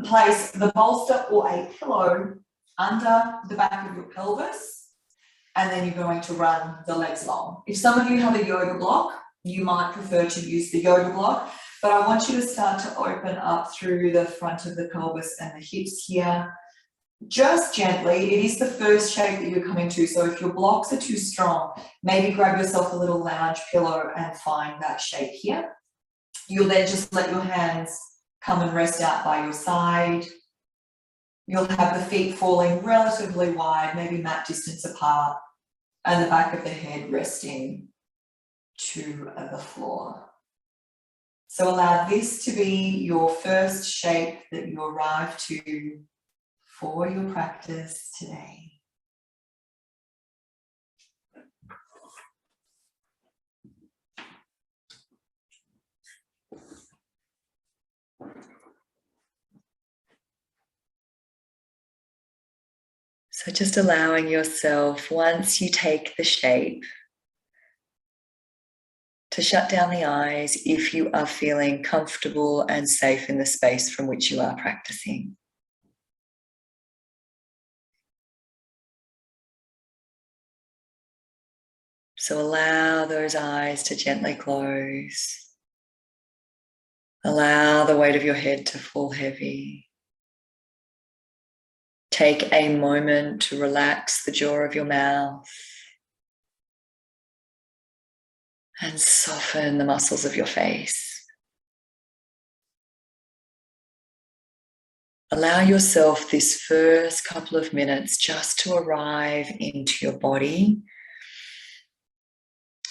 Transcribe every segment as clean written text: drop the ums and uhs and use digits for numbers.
place the bolster or a pillow under the back of your pelvis, and then you're going to run the legs long. If some of you have a yoga block, you might prefer to use the yoga block, but I want you to start to open up through the front of the pelvis and the hips here. Just gently. It is the first shape that you're coming to, so if your blocks are too strong, maybe grab yourself a little lounge pillow and find that shape here. You'll then just let your hands come and rest out by your side. You'll have the feet falling relatively wide, maybe mat distance apart, and the back of the head resting to the floor. So allow this to be your first shape that you arrive to for your practice today. So just allowing yourself, once you take the shape, to shut down the eyes if you are feeling comfortable and safe in the space from which you are practicing. So allow those eyes to gently close. Allow the weight of your head to fall heavy. Take a moment to relax the jaw of your mouth and soften the muscles of your face. Allow yourself this first couple of minutes just to arrive into your body,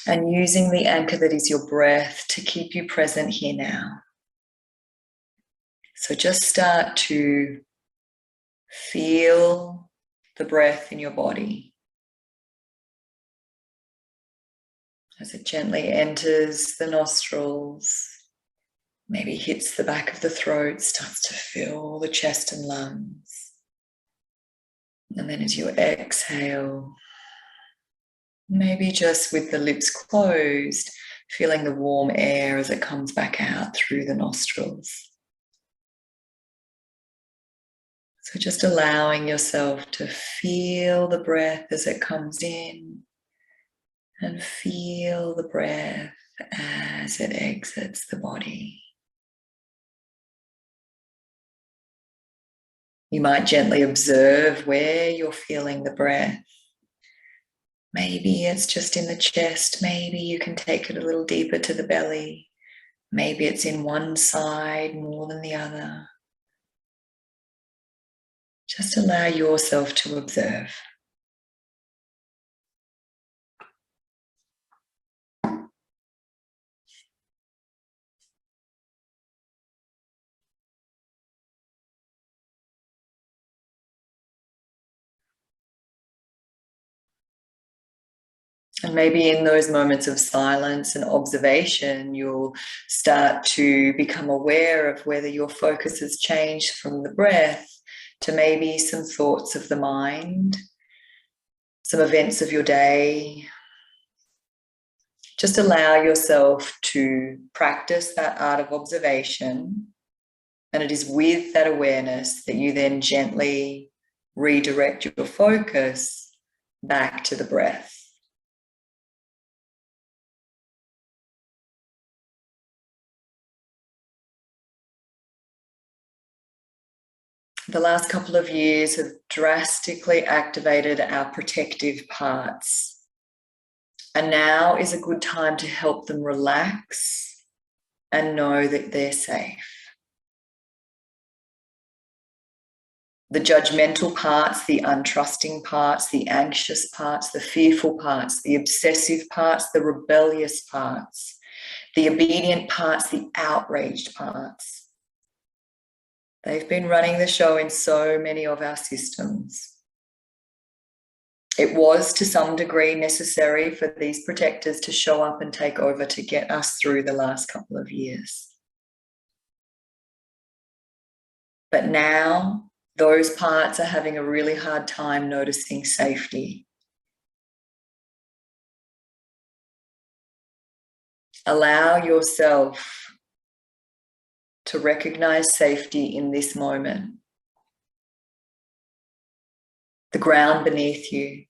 and using the anchor that is your breath to keep you present here now. So just start to feel the breath in your body as it gently enters the nostrils, maybe hits the back of the throat, starts to fill the chest and lungs. And then as you exhale, maybe just with the lips closed, feeling the warm air as it comes back out through the nostrils. So just allowing yourself to feel the breath as it comes in and feel the breath as it exits the body. You might gently observe where you're feeling the breath. Maybe it's just in the chest. Maybe you can take it a little deeper to the belly. Maybe it's in one side more than the other. Just allow yourself to observe. And maybe in those moments of silence and observation, you'll start to become aware of whether your focus has changed from the breath to maybe some thoughts of the mind, some events of your day. Just allow yourself to practice that art of observation. And it is with that awareness that you then gently redirect your focus back to the breath. The last couple of years have drastically activated our protective parts. And now is a good time to help them relax and know that they're safe. The judgmental parts, the untrusting parts, the anxious parts, the fearful parts, the obsessive parts, the rebellious parts, the obedient parts, the outraged parts. They've been running the show in so many of our systems. It was to some degree necessary for these protectors to show up and take over to get us through the last couple of years. But now those parts are having a really hard time noticing safety. Allow yourself to recognize safety in this moment. The ground beneath you,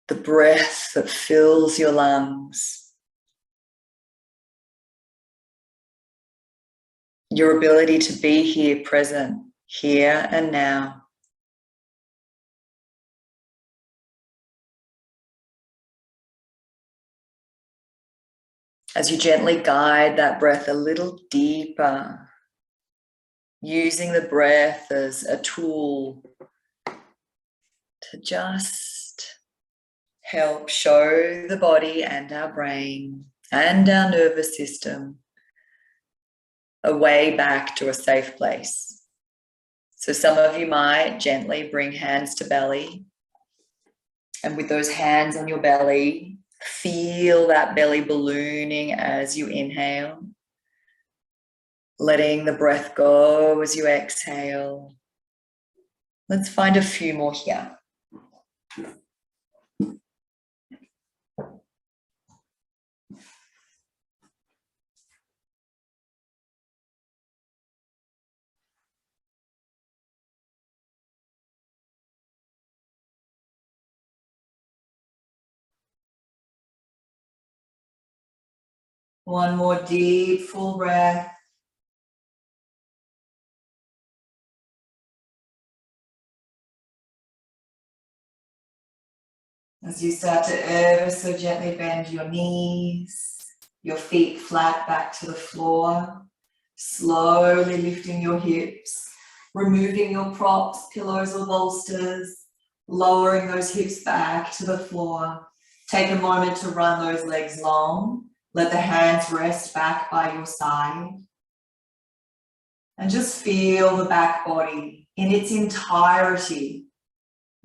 the breath that fills your lungs, your ability to be here, present, here and now. As you gently guide that breath a little deeper, using the breath as a tool to just help show the body and our brain and our nervous system a way back to a safe place. So some of you might gently bring hands to belly, and with those hands on your belly, feel that belly ballooning as you inhale, letting the breath go as you exhale. Let's find a few more here. One more deep, full breath. As you start to ever so gently bend your knees, your feet flat back to the floor, slowly lifting your hips, removing your props, pillows or bolsters, lowering those hips back to the floor. Take a moment to run those legs long. Let the hands rest back by your side. And just feel the back body in its entirety.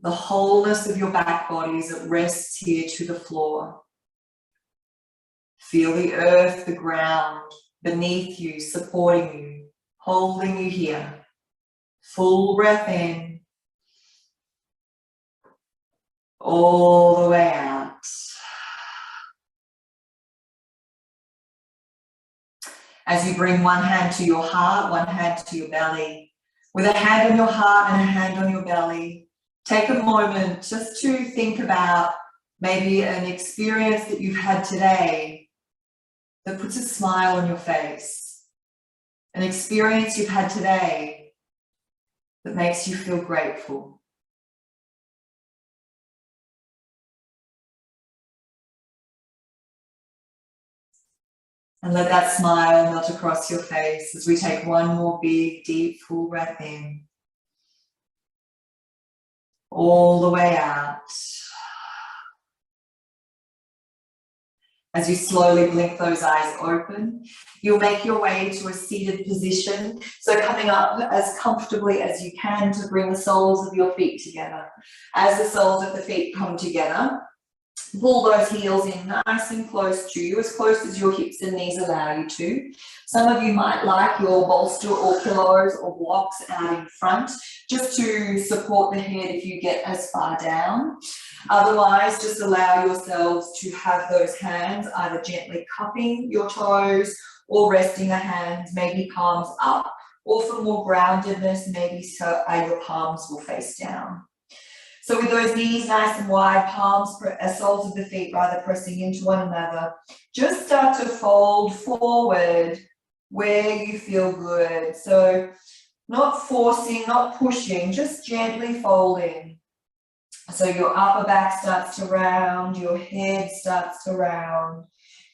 The wholeness of your back body as it rests here to the floor. Feel the earth, the ground beneath you, supporting you, holding you here. Full breath in. All the way out. As you bring one hand to your heart, one hand to your belly. With a hand on your heart and a hand on your belly, take a moment just to think about maybe an experience that you've had today that puts a smile on your face. An experience you've had today that makes you feel grateful. And let that smile melt across your face as we take one more big, deep, full breath in. All the way out. As you slowly blink those eyes open, you'll make your way to a seated position. So coming up as comfortably as you can to bring the soles of your feet together. As the soles of the feet come together, pull those heels in nice and close to you, as close as your hips and knees allow you to. Some of you might like your bolster or pillows or blocks out in front, just to support the head if you get as far down. Otherwise, just allow yourselves to have those hands either gently cupping your toes or resting the hands, maybe palms up, or for more groundedness, maybe so your palms will face down. So with those knees nice and wide, palms, soles of the feet rather pressing into one another, just start to fold forward where you feel good. So not forcing, not pushing, just gently folding. So your upper back starts to round, your head starts to round,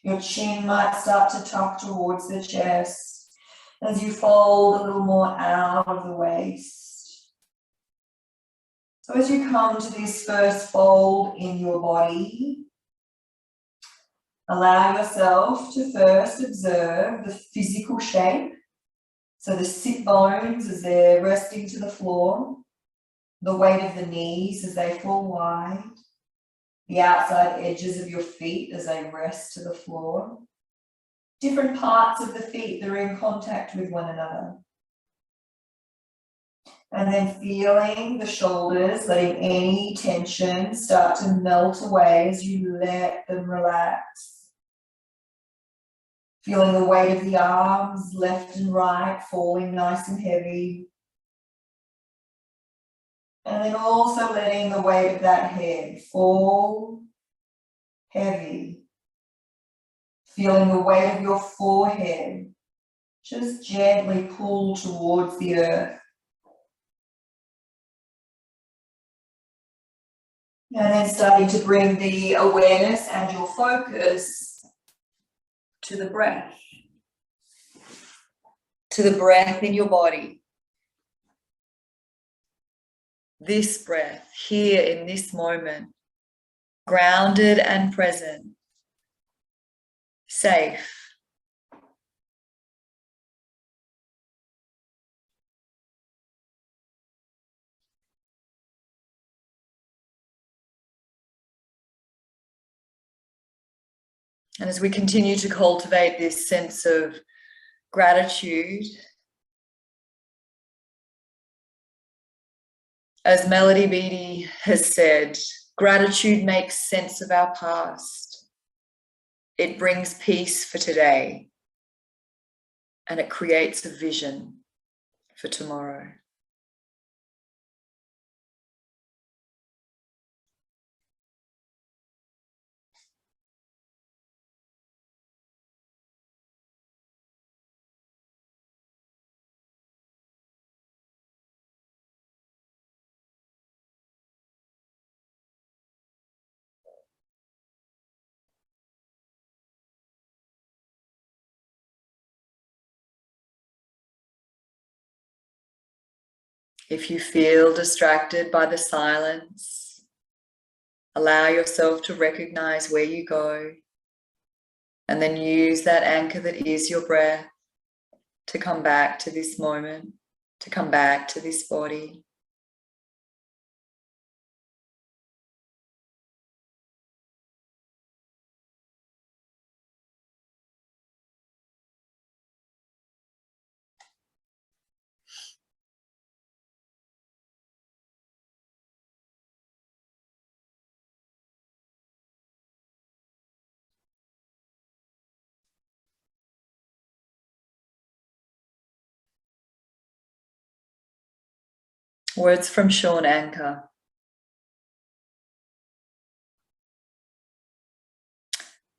your chin might start to tuck towards the chest as you fold a little more out of the waist. So as you come to this first fold in your body, allow yourself to first observe the physical shape. So the sit bones as they're resting to the floor, the weight of the knees as they fall wide, the outside edges of your feet as they rest to the floor, different parts of the feet that are in contact with one another. And then feeling the shoulders, letting any tension start to melt away as you let them relax. Feeling the weight of the arms, left and right, falling nice and heavy. And then also letting the weight of that head fall heavy. Feeling the weight of your forehead just gently pull towards the earth. And then starting to bring the awareness and your focus to the breath. To the breath in your body. This breath here in this moment, grounded and present, safe. And as we continue to cultivate this sense of gratitude, as Melody Beattie has said, gratitude makes sense of our past. It brings peace for today, and it creates a vision for tomorrow. If you feel distracted by the silence, allow yourself to recognize where you go, and then use that anchor that is your breath to come back to this moment, to come back to this body. Words from Shawn Achor.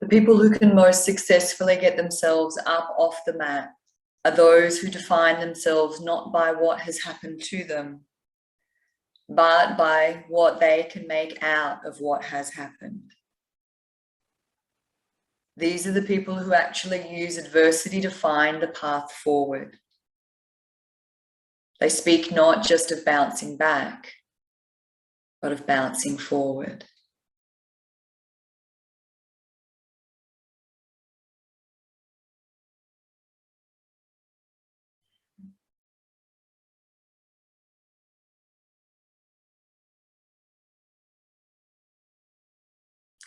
The people who can most successfully get themselves up off the mat are those who define themselves not by what has happened to them, but by what they can make out of what has happened. These are the people who actually use adversity to find the path forward. They speak not just of bouncing back, but of bouncing forward.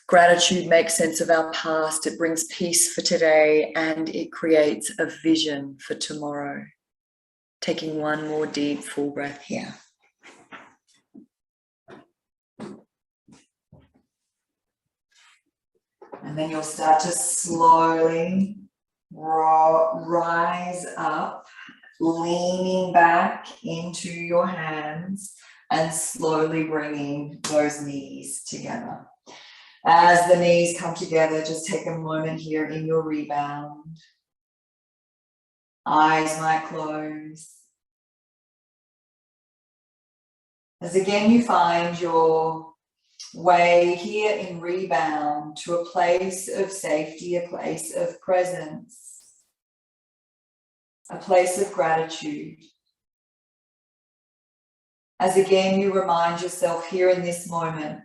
Gratitude makes sense of our past, it brings peace for today, and it creates a vision for tomorrow. Taking one more deep, full breath here. And then you'll start to slowly rise up, leaning back into your hands and slowly bringing those knees together. As the knees come together, just take a moment here in your rebound. Eyes might close. As again you find your way here in rebound to a place of safety, a place of presence, a place of gratitude. As again you remind yourself here in this moment,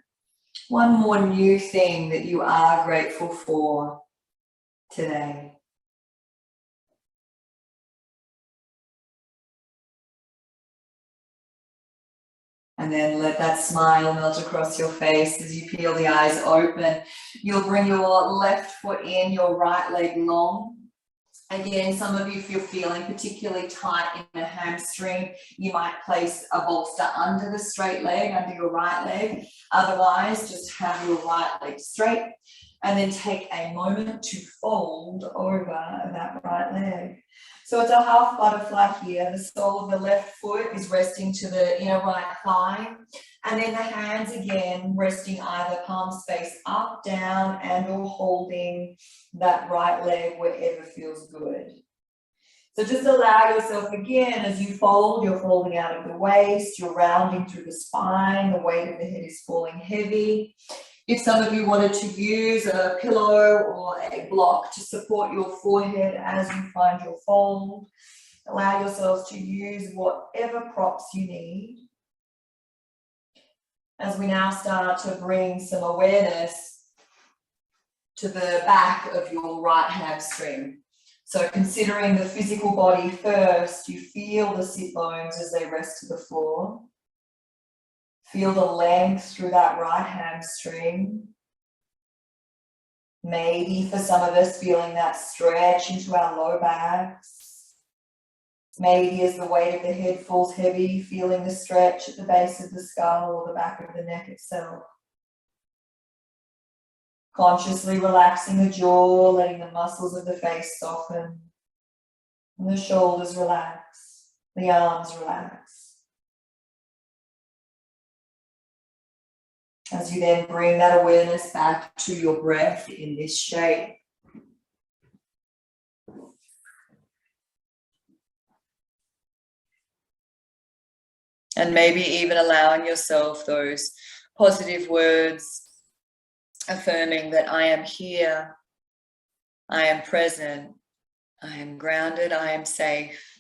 one more new thing that you are grateful for today. And then let that smile melt across your face as you peel the eyes open. You'll bring your left foot in, your right leg long. Again, some of you, if you're feeling particularly tight in a hamstring, you might place a bolster under the straight leg, under your right leg. Otherwise, just have your right leg straight. And then take a moment to fold over that right leg. So it's a half butterfly here. The sole of the left foot is resting to the inner right thigh. And then the hands again resting either palm space up, down, and or holding that right leg wherever feels good. So just allow yourself again, as you fold, you're folding out of the waist, you're rounding through the spine, the weight of the head is falling heavy. If some of you wanted to use a pillow or a block to support your forehead as you find your fold, allow yourselves to use whatever props you need. As we now start to bring some awareness to the back of your right hamstring. So considering the physical body first, you feel the sit bones as they rest to the floor. Feel the length through that right hamstring. Maybe for some of us feeling that stretch into our low backs. Maybe as the weight of the head falls heavy, feeling the stretch at the base of the skull or the back of the neck itself. Consciously relaxing the jaw, letting the muscles of the face soften. And the shoulders relax, the arms relax. As you then bring that awareness back to your breath in this shape. And maybe even allowing yourself those positive words, affirming that I am here, I am present, I am grounded, I am safe,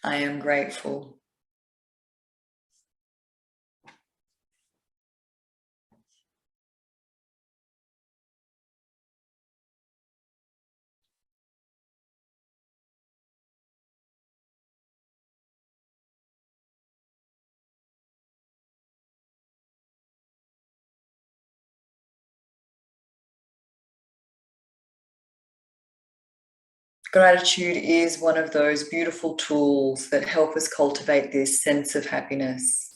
I am grateful. Gratitude is one of those beautiful tools that help us cultivate this sense of happiness.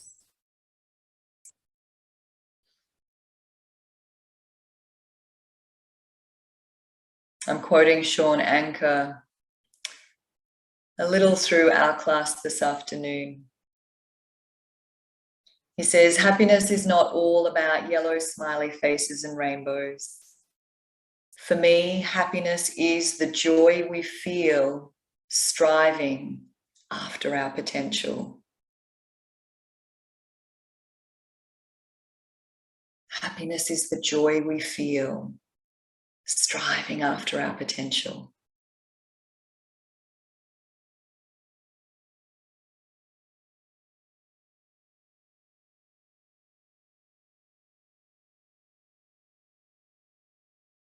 I'm quoting Shawn Achor a little through our class this afternoon. He says, happiness is not all about yellow smiley faces and rainbows. For me, happiness is the joy we feel striving after our potential. Happiness is the joy we feel striving after our potential.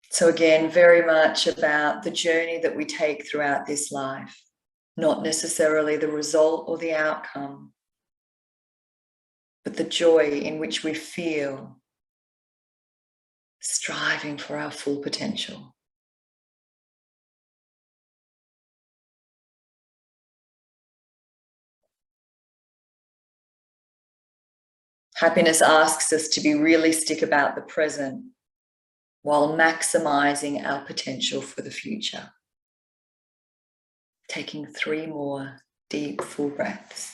So again, very much about the journey that we take throughout this life, not necessarily the result or the outcome, but the joy in which we feel striving for our full potential. Happiness asks us to be realistic about the present while maximizing our potential for the future. Taking 3 more deep, full breaths.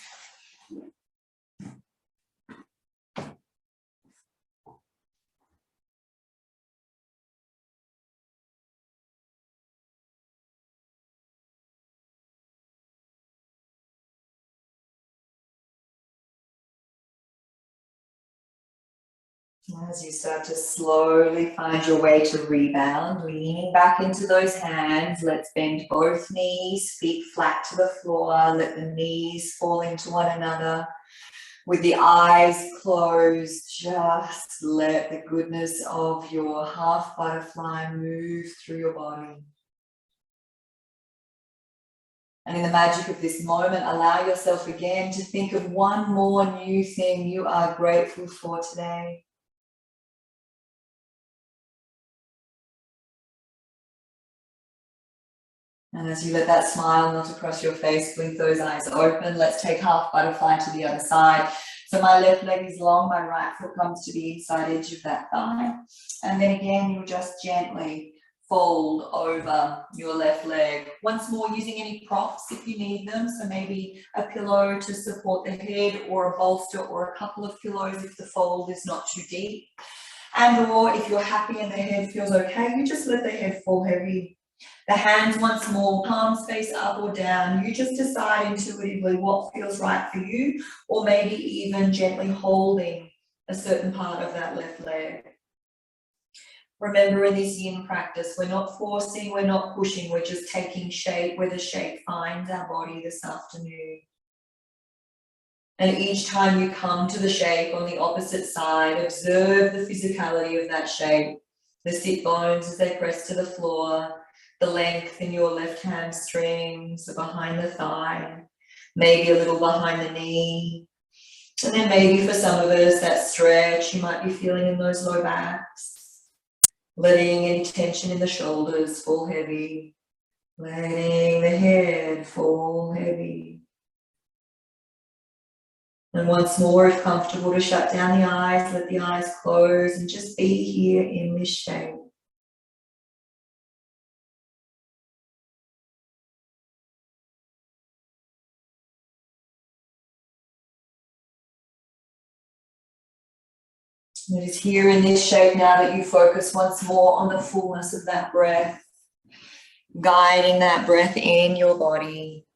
As you start to slowly find your way to rebound, leaning back into those hands, let's bend both knees, feet flat to the floor, let the knees fall into one another. With the eyes closed, just let the goodness of your half butterfly move through your body. And in the magic of this moment, allow yourself again to think of one more new thing you are grateful for today. And as you let that smile melt across your face, blink those eyes open. Let's take half butterfly to the other side. So my left leg is long, my right foot comes to the inside edge of that thigh. And then again, you'll just gently fold over your left leg. Once more, using any props if you need them. So maybe a pillow to support the head, or a bolster, or a couple of pillows if the fold is not too deep. And or if you're happy and the head feels okay, you just let the head fall heavy. The hands once more, palms face up or down. You just decide intuitively what feels right for you, or maybe even gently holding a certain part of that left leg. Remember, in this yin practice, we're not forcing, we're not pushing, we're just taking shape where the shape finds our body this afternoon. And each time you come to the shape on the opposite side, observe the physicality of that shape, the sit bones as they press to the floor, the length in your left hamstrings, behind the thigh, maybe a little behind the knee. And then maybe for some of us, that stretch you might be feeling in those low backs, letting any tension in the shoulders fall heavy, letting the head fall heavy. And once more, if comfortable, to shut down the eyes, let the eyes close and just be here in this shape. It is here in this shape now that you focus once more on the fullness of that breath, guiding that breath in your body.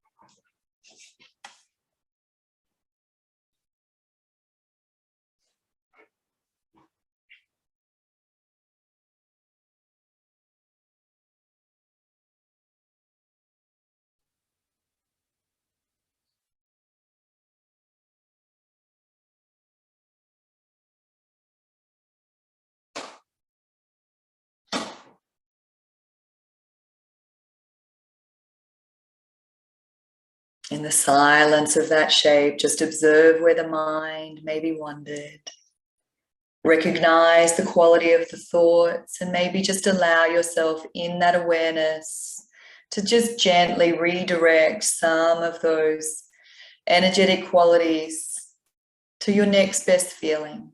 In the silence of that shape, just observe where the mind maybe wandered. Recognize the quality of the thoughts, and maybe just allow yourself in that awareness to just gently redirect some of those energetic qualities to your next best feeling.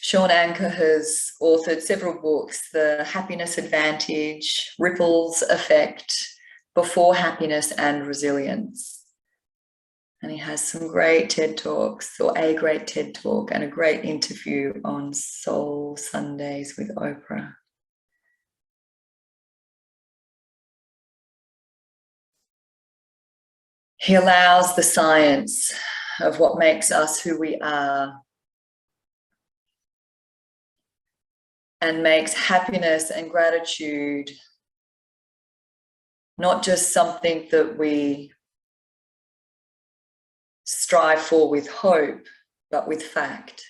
Shawn Achor has authored several books: The Happiness Advantage, Ripples Effect, Before Happiness, and Resilience. And he has some great TED Talks, or a great TED Talk, and a great interview on Soul Sundays with Oprah. He allows the science of what makes us who we are, and makes happiness and gratitude not just something that we strive for with hope, but with fact.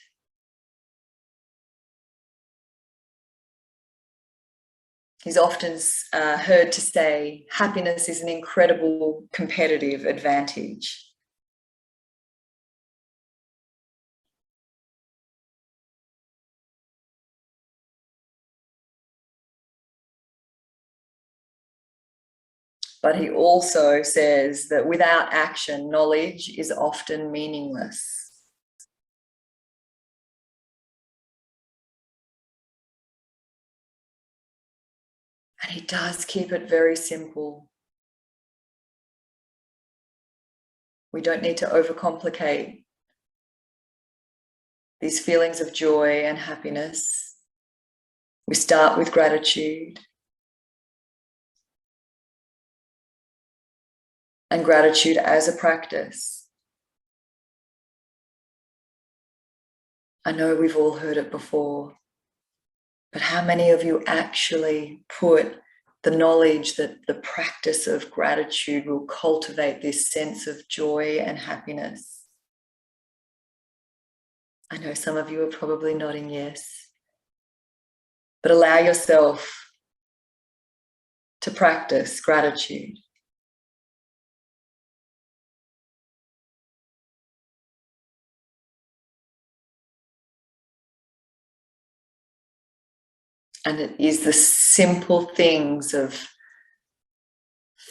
He's often heard to say, happiness is an incredible competitive advantage. But he also says that without action, knowledge is often meaningless. And he does keep it very simple. We don't need to overcomplicate these feelings of joy and happiness. We start with gratitude. And gratitude as a practice. I know we've all heard it before, but how many of you actually put the knowledge that the practice of gratitude will cultivate this sense of joy and happiness? I know some of you are probably nodding yes, but allow yourself to practice gratitude. And it is the simple things of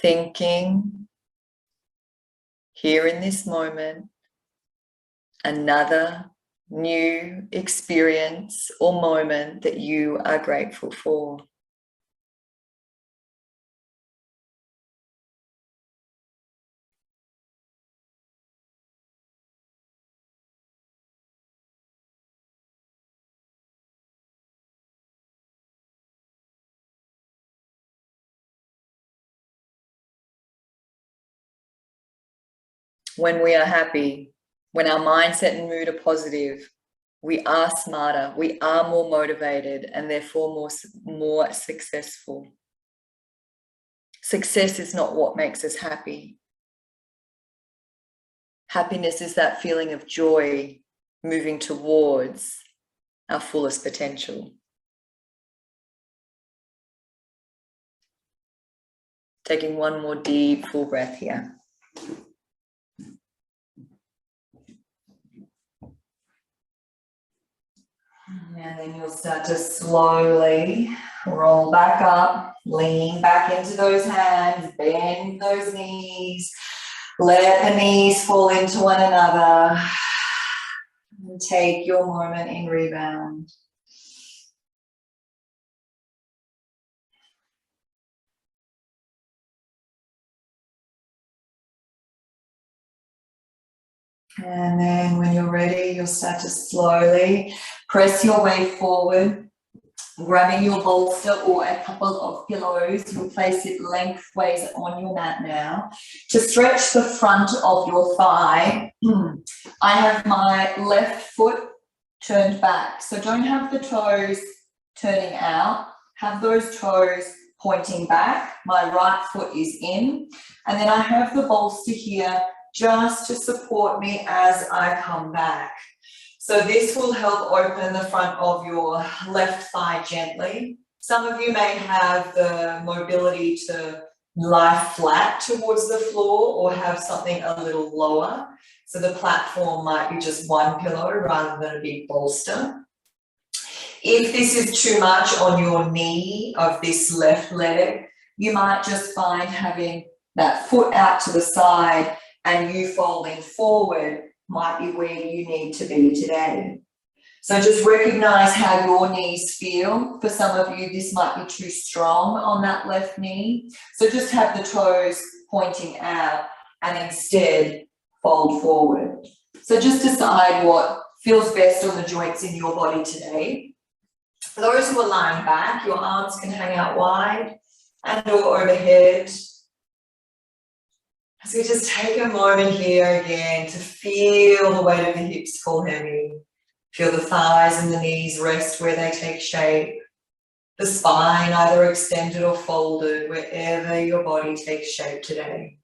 thinking here in this moment, another new experience or moment that you are grateful for. When we are happy, when our mindset and mood are positive, we are smarter, we are more motivated, and therefore more successful. Success is not what makes us happy. Happiness is that feeling of joy moving towards our fullest potential. Taking one more deep, full breath here. And then you'll start to slowly roll back up, lean back into those hands, bend those knees, let the knees fall into one another, and take your moment in rebound. And then when you're ready, you'll start to slowly press your way forward, grabbing your bolster or a couple of pillows. You'll place it lengthways on your mat now to stretch the front of your thigh. I have my left foot turned back, so don't have the toes turning out. Have those toes pointing back. My right foot is in, and then I have the bolster here just to support me as I come back. So this will help open the front of your left thigh gently. Some of you may have the mobility to lie flat towards the floor or have something a little lower. So the platform might be just one pillow rather than a big bolster. If this is too much on your knee of this left leg, you might just find having that foot out to the side and you folding forward might be where you need to be today. So just recognize how your knees feel. For some of you, this might be too strong on that left knee. So just have the toes pointing out and instead fold forward. So just decide what feels best on the joints in your body today. For those who are lying back, your arms can hang out wide and or overhead. So we just take a moment here again to feel the weight of the hips fall heavy. Feel the thighs and the knees rest where they take shape. The spine either extended or folded wherever your body takes shape today.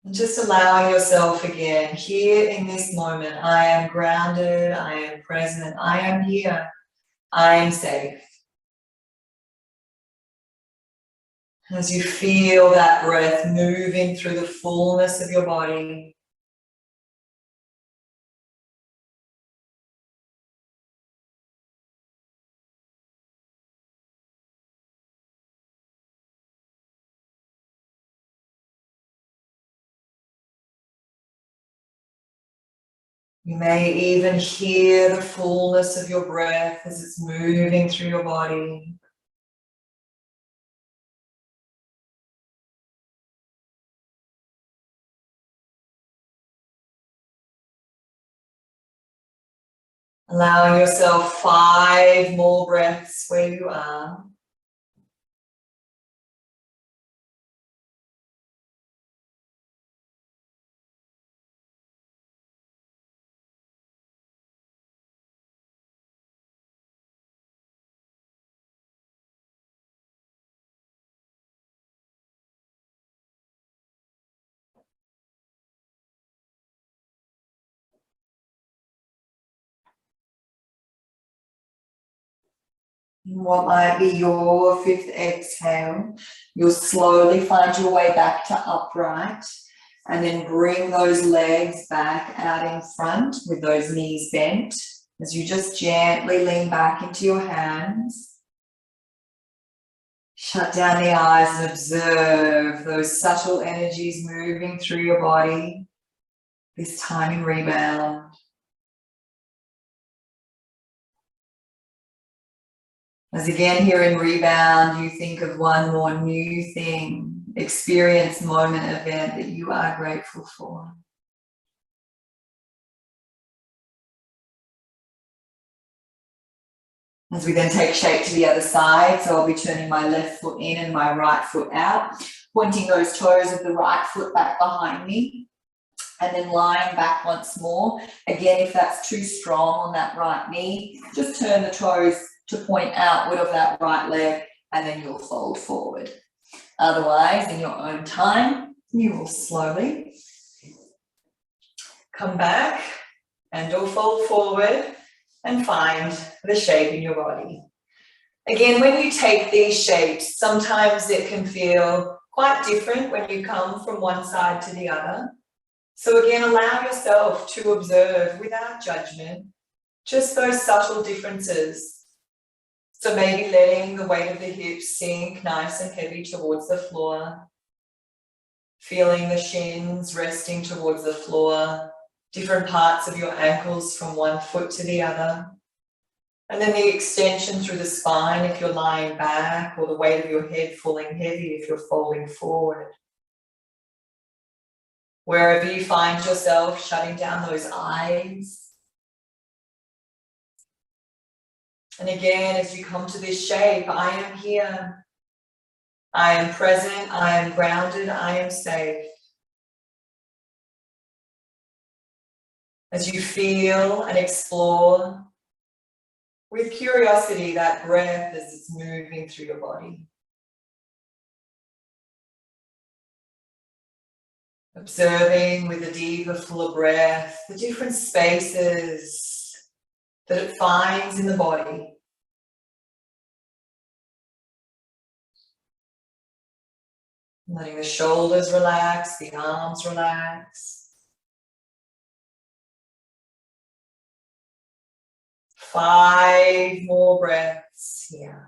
And just allowing yourself again, here in this moment, I am grounded, I am present, I am here, I am safe. As you feel that breath moving through the fullness of your body. You may even hear the fullness of your breath as it's moving through your body. Allowing yourself 5 more breaths where you are. What might be your 5th exhale, you'll slowly find your way back to upright. And then bring those legs back out in front with those knees bent as you just gently lean back into your hands. Shut down the eyes and observe those subtle energies moving through your body, this time in rebound. As again here in rebound, you think of one more new thing, experience, moment, event that you are grateful for. As we then take shape to the other side, so I'll be turning my left foot in and my right foot out, pointing those toes of the right foot back behind me, and then lying back once more. Again, if that's too strong on that right knee, just turn the toes to point outward of that right leg, and then you'll fold forward. Otherwise, in your own time, you will slowly come back and you'll fold forward and find the shape in your body. Again, when you take these shapes, sometimes it can feel quite different when you come from one side to the other. So again, allow yourself to observe without judgment, just those subtle differences. So maybe letting the weight of the hips sink nice and heavy towards the floor, feeling the shins resting towards the floor, different parts of your ankles from one foot to the other. And then the extension through the spine if you're lying back, or the weight of your head falling heavy if you're folding forward. Wherever you find yourself, shutting down those eyes. And again, as you come to this shape, I am here. I am present, I am grounded, I am safe. As you feel and explore with curiosity that breath as it's moving through your body. Observing with a deeper, fuller breath the different spaces that it finds in the body. Letting the shoulders relax, the arms relax. 5 more breaths here.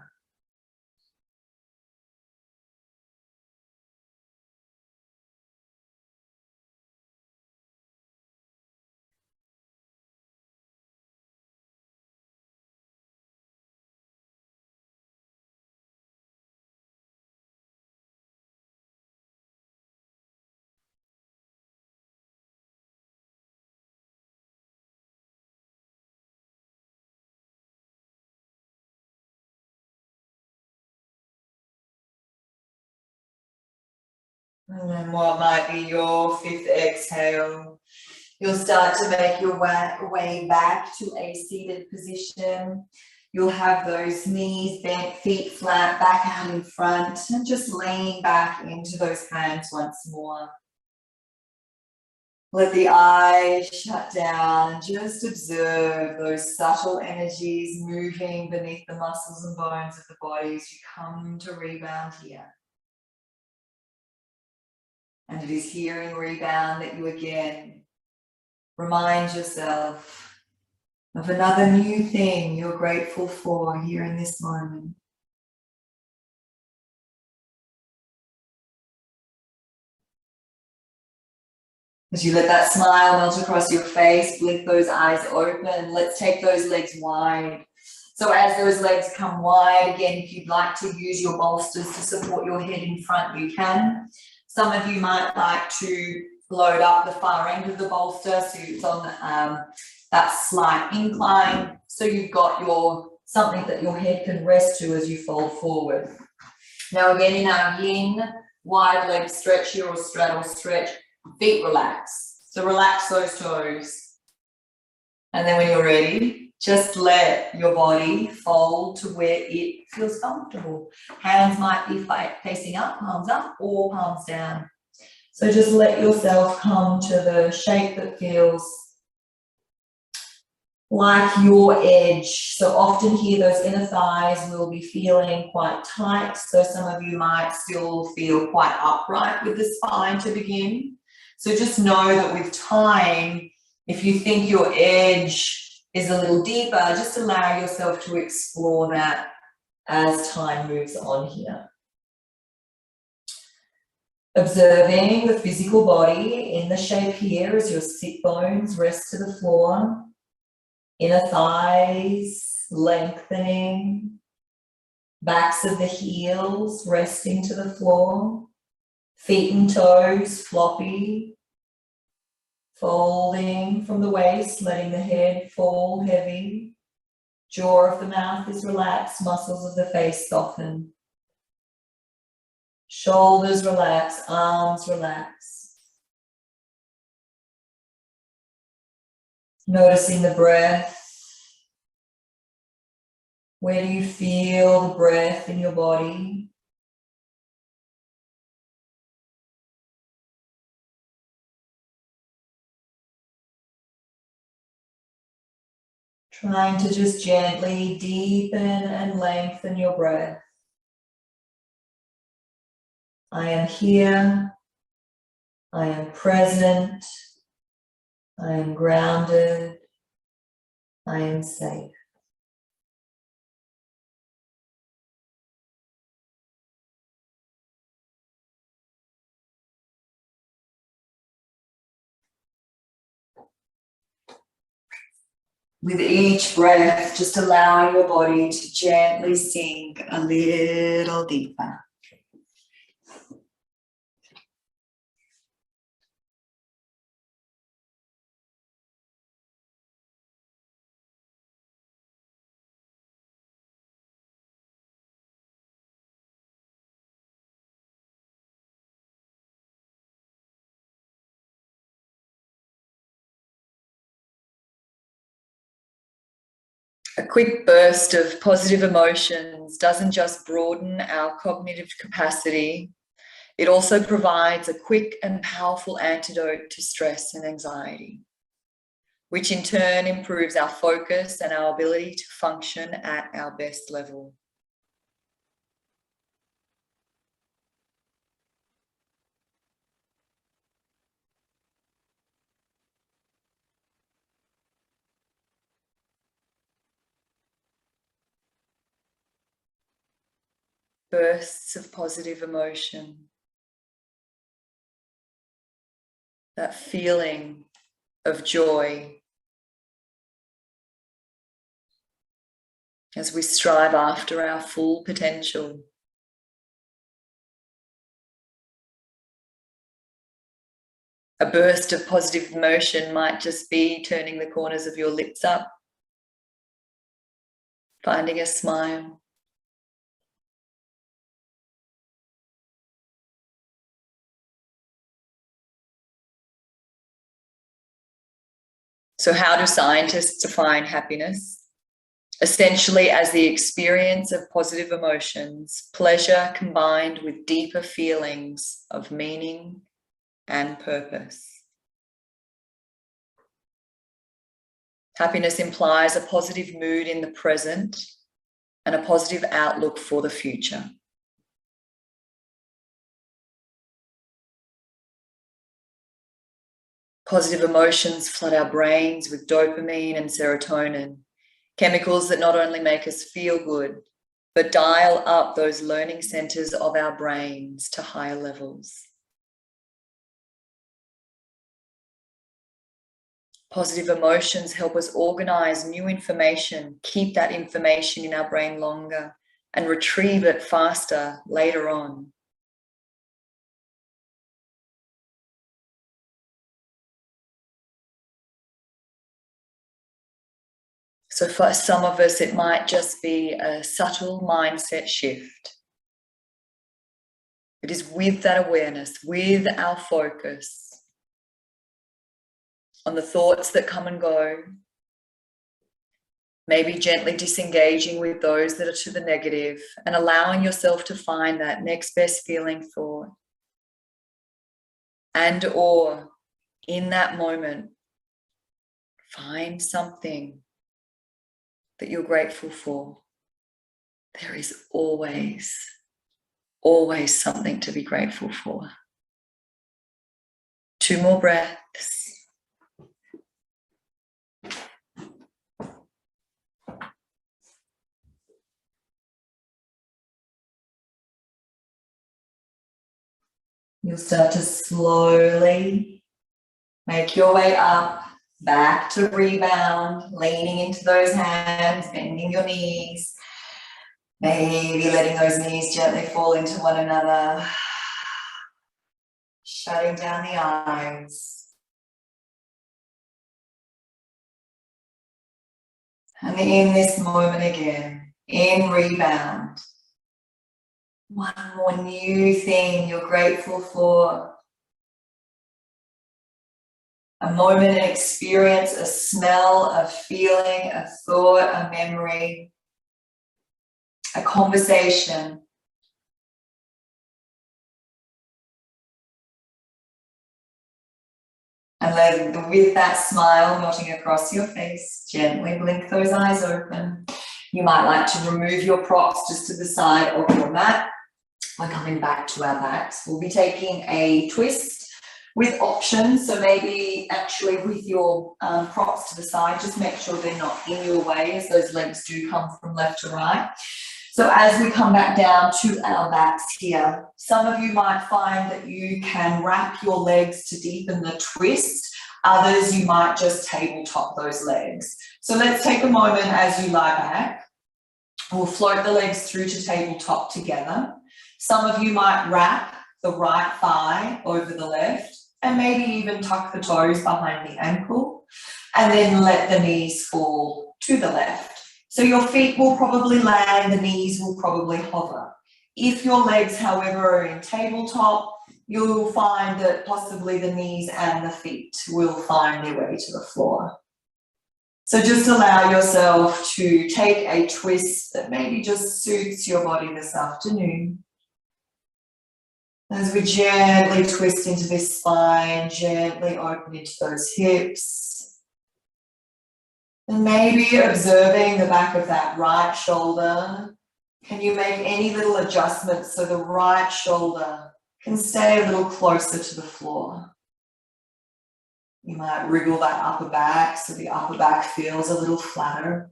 And then what might be your 5th exhale, you'll start to make your way back to a seated position. You'll have those knees bent, feet flat, back out in front, and just leaning back into those hands once more. Let the eyes shut down and just observe those subtle energies moving beneath the muscles and bones of the body as you come to rebound here. And it is here in rebound that you again remind yourself of another new thing you're grateful for here in this moment. As you let that smile melt across your face, blink those eyes open. Let's take those legs wide. So as those legs come wide, again, if you'd like to use your bolsters to support your head in front, you can. Some of you might like to load up the far end of the bolster so it's on that slight incline. So you've got something that your head can rest to as you fold forward. Now again, in our yin, wide leg stretch here or straddle stretch, feet relax. So relax those toes. And then when you're ready, just let your body fold to where it feels comfortable. Hands might be facing up, or palms down. So just let yourself come to the shape that feels like your edge. So often here, those inner thighs will be feeling quite tight. So some of you might still feel quite upright with the spine to begin. So just know that with time, if you think your edge is a little deeper, just allow yourself to explore that as time moves on here. Observing the physical body in the shape here as your sit bones rest to the floor, inner thighs lengthening, backs of the heels resting to the floor, feet and toes floppy, folding from the waist, letting the head fall heavy, jaw of the mouth is relaxed, muscles of the face soften. Shoulders relax, arms relax. Noticing the breath. Where do you feel the breath in your body? Trying to just gently deepen and lengthen your breath. I am here. I am present. I am grounded. I am safe. With each breath, just allowing your body to gently sink a little deeper. A quick burst of positive emotions doesn't just broaden our cognitive capacity, it also provides a quick and powerful antidote to stress and anxiety, which in turn improves our focus and our ability to function at our best level. Bursts of positive emotion. That feeling of joy as we strive after our full potential. A burst of positive emotion might just be turning the corners of your lips up, finding a smile. So how do scientists define happiness? Essentially as the experience of positive emotions, pleasure combined with deeper feelings of meaning and purpose. Happiness implies a positive mood in the present and a positive outlook for the future. Positive emotions flood our brains with dopamine and serotonin, chemicals that not only make us feel good, but dial up those learning centers of our brains to higher levels. Positive emotions help us organize new information, keep that information in our brain longer, and retrieve it faster later on. So for some of us, it might just be a subtle mindset shift. It is with that awareness, with our focus on the thoughts that come and go, maybe gently disengaging with those that are to the negative and allowing yourself to find that next best feeling thought. And or in that moment, find something that you're grateful for. There is always something to be grateful for. 2 more breaths. You'll start to slowly make your way up, back to rebound, leaning into those hands, bending your knees, maybe letting those knees gently fall into one another, shutting down the eyes. And in this moment again, in rebound, one more new thing you're grateful for. A moment, an experience, a smell, a feeling, a thought, a memory, a conversation. And then with that smile melting across your face, gently blink those eyes open. You might like to remove your props just to the side of your mat. We're coming back to our backs. We'll be taking a twist with options. So maybe actually with your props to the side, just make sure they're not in your way as those legs do come from left to right. So as we come back down to our backs here, some of you might find that you can wrap your legs to deepen the twist. Others, you might just tabletop those legs. So let's take a moment as you lie back. We'll float the legs through to tabletop together. Some of you might wrap the right thigh over the left and maybe even tuck the toes behind the ankle and then let the knees fall to the left. So your feet will probably land, the knees will probably hover. If your legs, however, are in tabletop, you'll find that possibly the knees and the feet will find their way to the floor. So just allow yourself to take a twist that maybe just suits your body this afternoon. As we gently twist into this spine, gently open into those hips. And maybe observing the back of that right shoulder. Can you make any little adjustments so the right shoulder can stay a little closer to the floor? You might wriggle that upper back so the upper back feels a little flatter.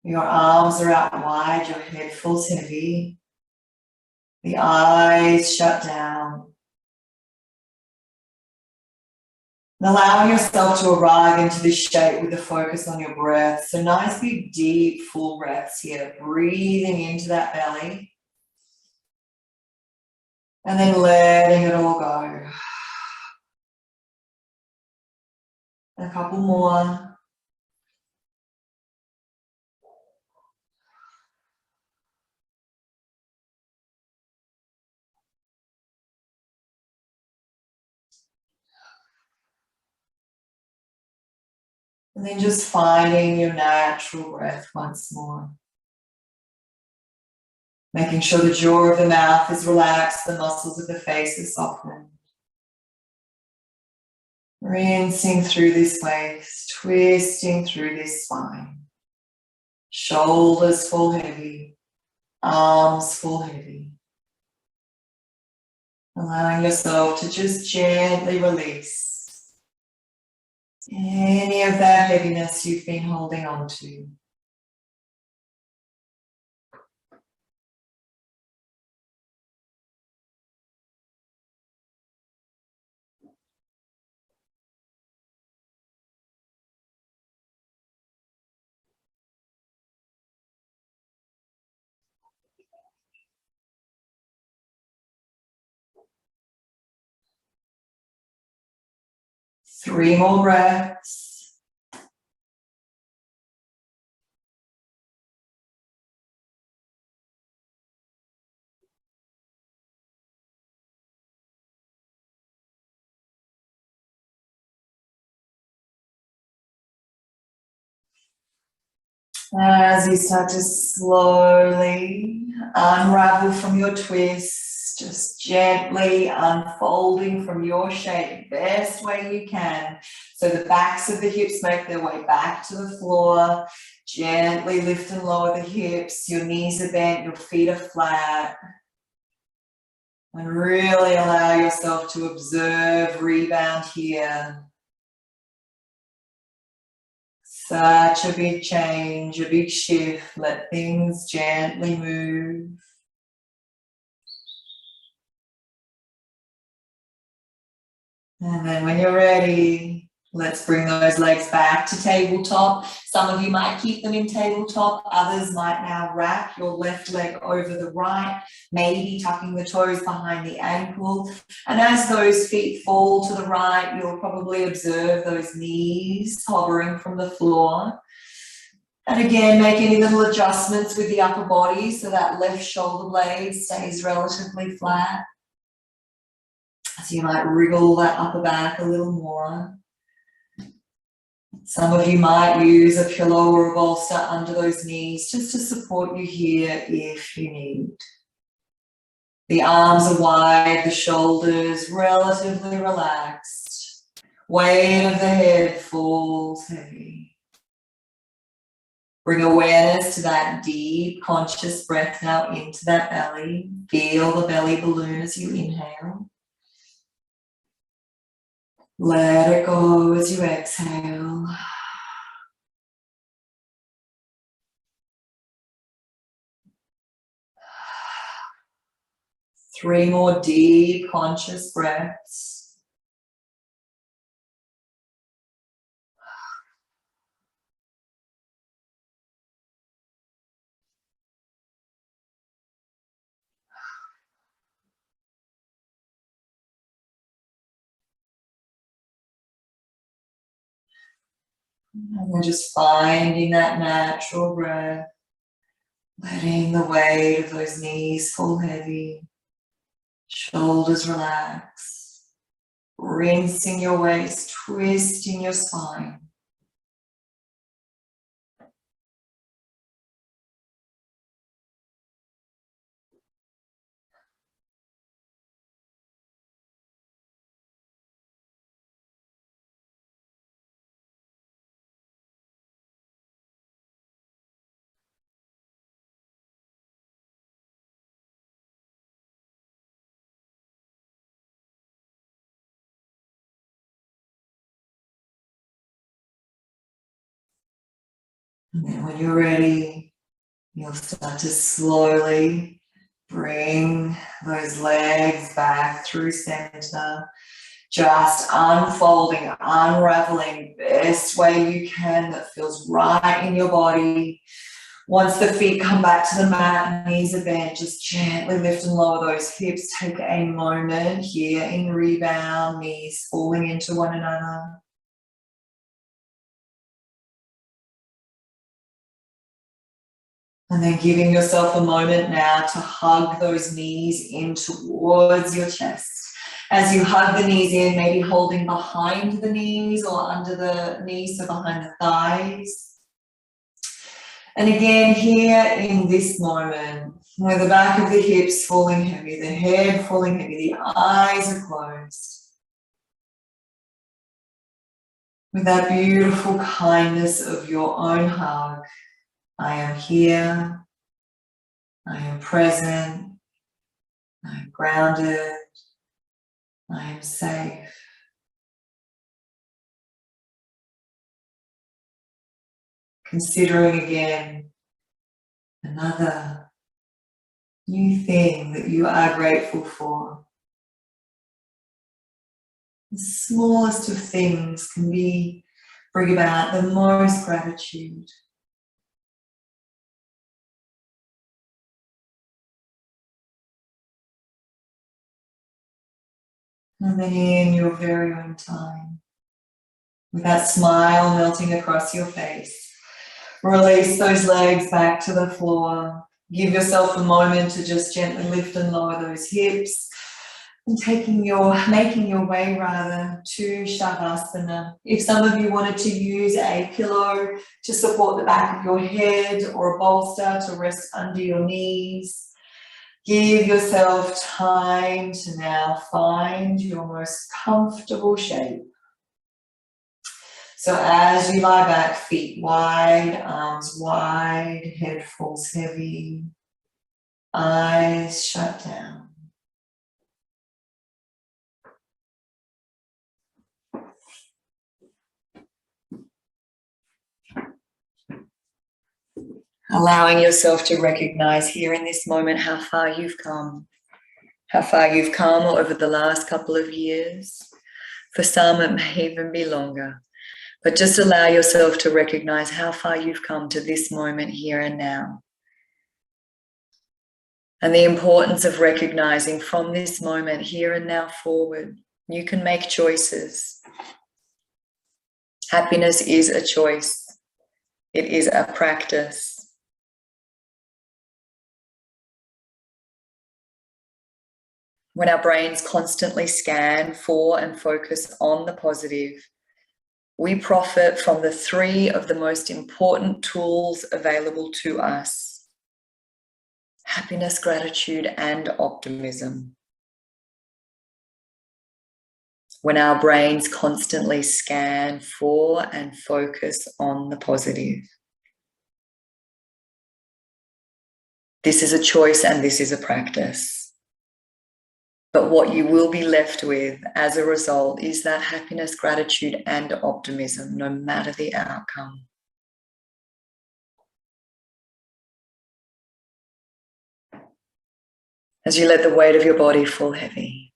Your arms are out wide, your head feels heavy. The eyes shut down. And allowing yourself to arrive into this shape with a focus on your breath. So nice big deep full breaths here, breathing into that belly. And then letting it all go. A couple more. And then just finding your natural breath once more. Making sure the jaw of the mouth is relaxed, the muscles of the face are softened. Rinsing through this waist, twisting through this spine. Shoulders fall heavy, arms fall heavy. Allowing yourself to just gently release any of that heaviness you've been holding on to. Three more breaths. As you start to slowly unravel from your twist, just gently unfolding from your shape, best way you can. So the backs of the hips make their way back to the floor. Gently lift and lower the hips. Your knees are bent, your feet are flat. And really allow yourself to observe rebound here. Such a big change, a big shift. Let things gently move. And then when you're ready, let's bring those legs back to tabletop. Some of you might keep them in tabletop. Others might now wrap your left leg over the right, maybe tucking the toes behind the ankle. And as those feet fall to the right, you'll probably observe those knees hovering from the floor. And again, make any little adjustments with the upper body so that left shoulder blade stays relatively flat. So you might wriggle that upper back a little more. Some of you might use a pillow or a bolster under those knees just to support you here if you need. The arms are wide, the shoulders relatively relaxed. Weight of the head falls heavy. Bring awareness to that deep, conscious breath now into that belly. Feel the belly balloon as you inhale. Let it go as you exhale. Three more deep, conscious breaths. And then just finding that natural breath, letting the weight of those knees fall heavy, shoulders relax, rinsing your waist, twisting your spine. And then when you're ready, you'll start to slowly bring those legs back through center, just unfolding, unraveling best way you can that feels right in your body. Once the feet come back to the mat, knees are bent, just gently lift and lower those hips. Take a moment here in rebound, knees falling into one another. And then giving yourself a moment now to hug those knees in towards your chest. As you hug the knees in, maybe holding behind the knees or under the knees, so behind the thighs. And again, here in this moment, where the back of the hips falling heavy, the head falling heavy, the eyes are closed. With that beautiful kindness of your own hug, I am here, I am present, I am grounded, I am safe. Considering again another new thing that you are grateful for. The smallest of things can bring about the most gratitude. And then in your very own time, with that smile melting across your face, release those legs back to the floor. Give yourself a moment to just gently lift and lower those hips. And making your way to Shavasana. If some of you wanted to use a pillow to support the back of your head or a bolster to rest under your knees, give yourself time to now find your most comfortable shape. So as you lie back, feet wide, arms wide, head falls heavy, eyes shut down. Allowing yourself to recognize here in this moment how far you've come. How far you've come over the last couple of years. For some, it may even be longer. But just allow yourself to recognize how far you've come to this moment here and now. And the importance of recognizing from this moment here and now forward, you can make choices. Happiness is a choice. It is a practice. When our brains constantly scan for and focus on the positive, we profit from the three of the most important tools available to us: happiness, gratitude, and optimism. When our brains constantly scan for and focus on the positive. This is a choice and this is a practice. But what you will be left with as a result is that happiness, gratitude, and optimism, no matter the outcome. As you let the weight of your body fall heavy,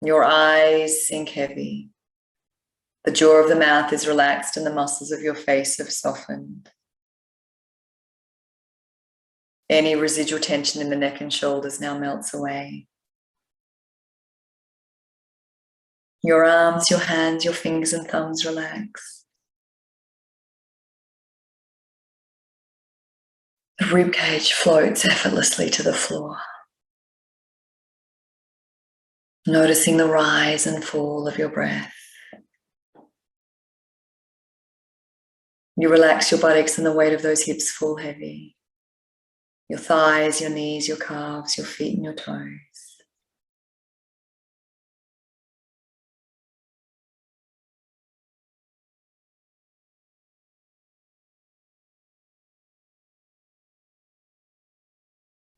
your eyes sink heavy, the jaw of the mouth is relaxed and the muscles of your face have softened. Any residual tension in the neck and shoulders now melts away. Your arms, your hands, your fingers and thumbs relax. The ribcage floats effortlessly to the floor. Noticing the rise and fall of your breath. You relax your buttocks and the weight of those hips fall heavy. Your thighs, your knees, your calves, your feet and your toes.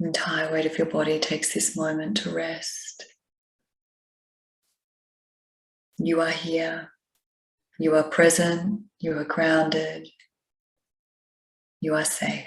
The entire weight of your body takes this moment to rest. You are here. You are present. You are grounded. You are safe.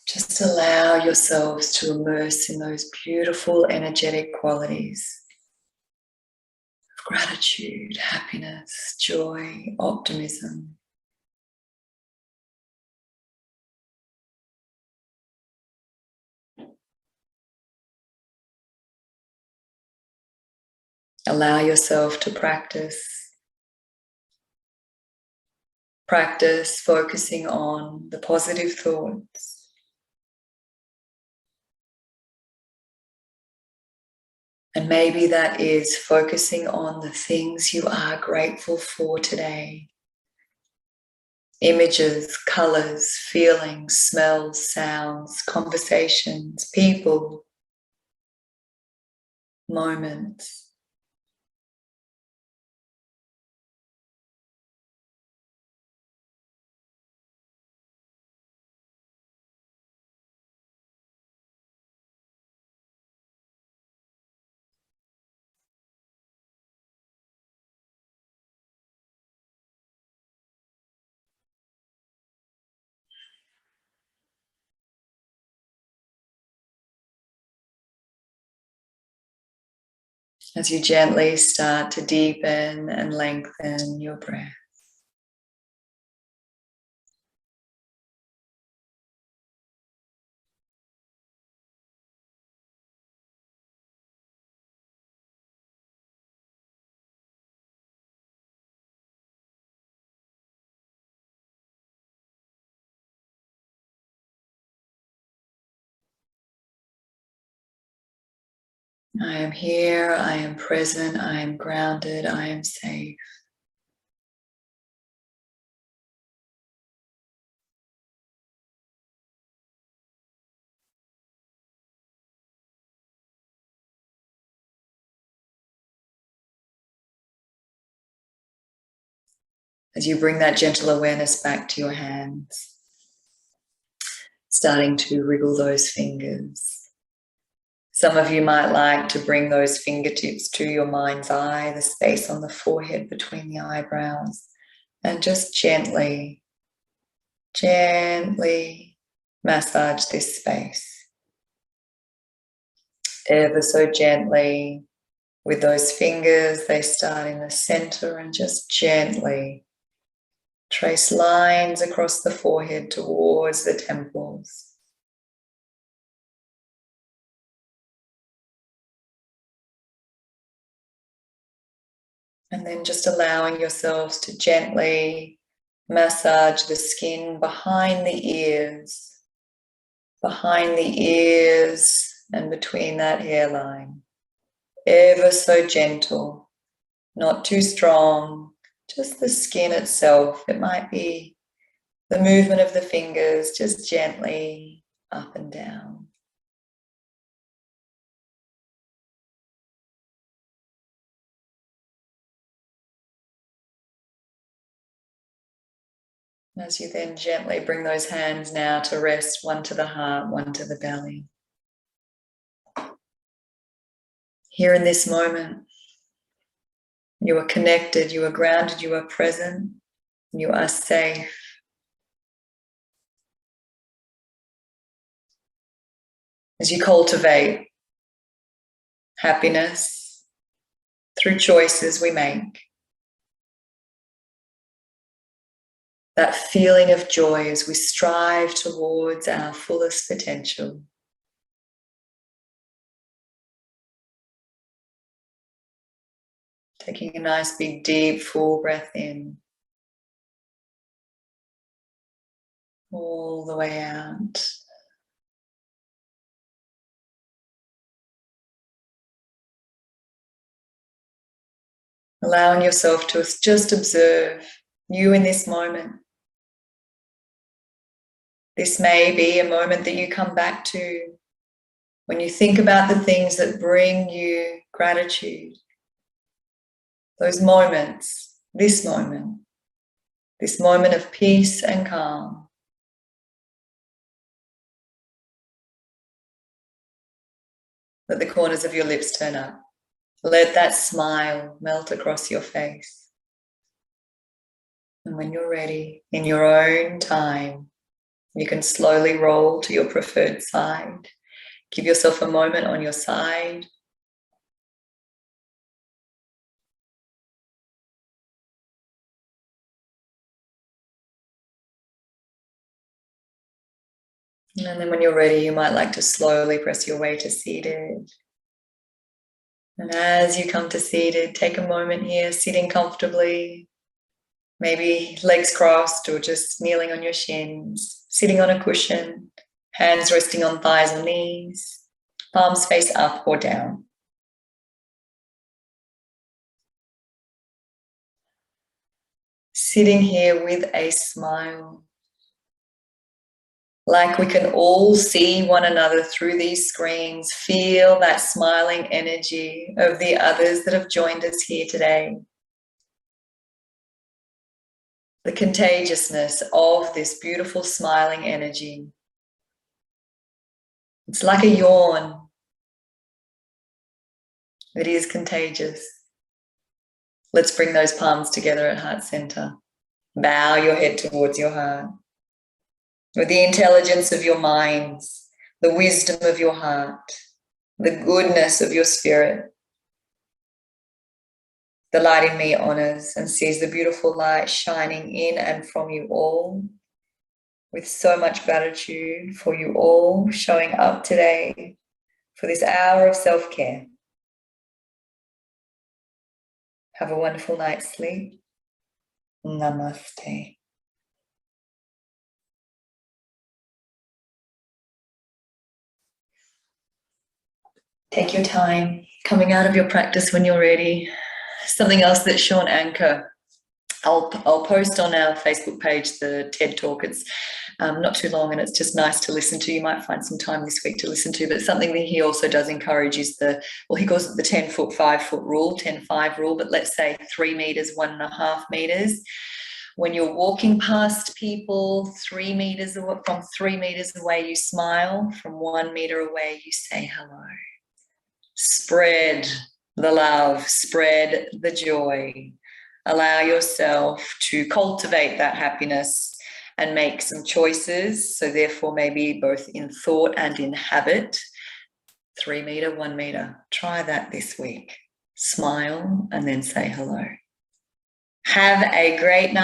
Just allow yourselves to immerse in those beautiful energetic qualities of gratitude, happiness, joy, optimism. Allow yourself to practice focusing on the positive thoughts. And maybe that is focusing on the things you are grateful for today. Images, colors, feelings, smells, sounds, conversations, people, moments. As you gently start to deepen and lengthen your breath. I am here, I am present, I am grounded, I am safe. As you bring that gentle awareness back to your hands, starting to wriggle those fingers. Some of you might like to bring those fingertips to your mind's eye, the space on the forehead between the eyebrows, and just gently, gently massage this space. Ever so gently, with those fingers, they start in the center and just gently trace lines across the forehead towards the temples. And then just allowing yourselves to gently massage the skin behind the ears and between that hairline. Ever so gentle, not too strong, just the skin itself. It might be the movement of the fingers, just gently up and down. As you then gently bring those hands now to rest, one to the heart, one to the belly. Here in this moment, you are connected, you are grounded, you are present, you are safe. As you cultivate happiness through choices we make, that feeling of joy as we strive towards our fullest potential. Taking a nice big deep full breath in, all the way out. Allowing yourself to just observe you in this moment. This may be a moment that you come back to when you think about the things that bring you gratitude. Those moments, this moment of peace and calm. Let the corners of your lips turn up. Let that smile melt across your face. And when you're ready, in your own time, you can slowly roll to your preferred side. Give yourself a moment on your side. And then when you're ready, you might like to slowly press your way to seated. And as you come to seated, take a moment here, sitting comfortably, maybe legs crossed or just kneeling on your shins, sitting on a cushion, hands resting on thighs or knees, palms face up or down. Sitting here with a smile, like we can all see one another through these screens, feel that smiling energy of the others that have joined us here today. The contagiousness of this beautiful smiling energy. It's like a yawn. It is contagious. Let's bring those palms together at heart center. Bow your head towards your heart. With the intelligence of your minds, the wisdom of your heart, the goodness of your spirit. The light in me honors and sees the beautiful light shining in and from you all, with so much gratitude for you all showing up today for this hour of self-care. Have a wonderful night's sleep. Namaste. Take your time. Coming out of your practice when you're ready. Something else that Shawn Achor, I'll post on our Facebook page the TED Talk. It's not too long and it's just nice to listen to. You might find some time this week to listen to, but something that he also does encourage is he calls it the 10-foot, 5-foot rule, 10-5 rule, but let's say 3 meters, 1.5 meters. When you're walking past people 3 meters away, from 3 meters away, you smile. From 1 meter away, you say hello. Spread the love, spread the joy. Allow yourself to cultivate that happiness and make some choices. So therefore, maybe both in thought and in habit. 3 meter, 1 meter. Try that this week. Smile and then say hello. Have a great night.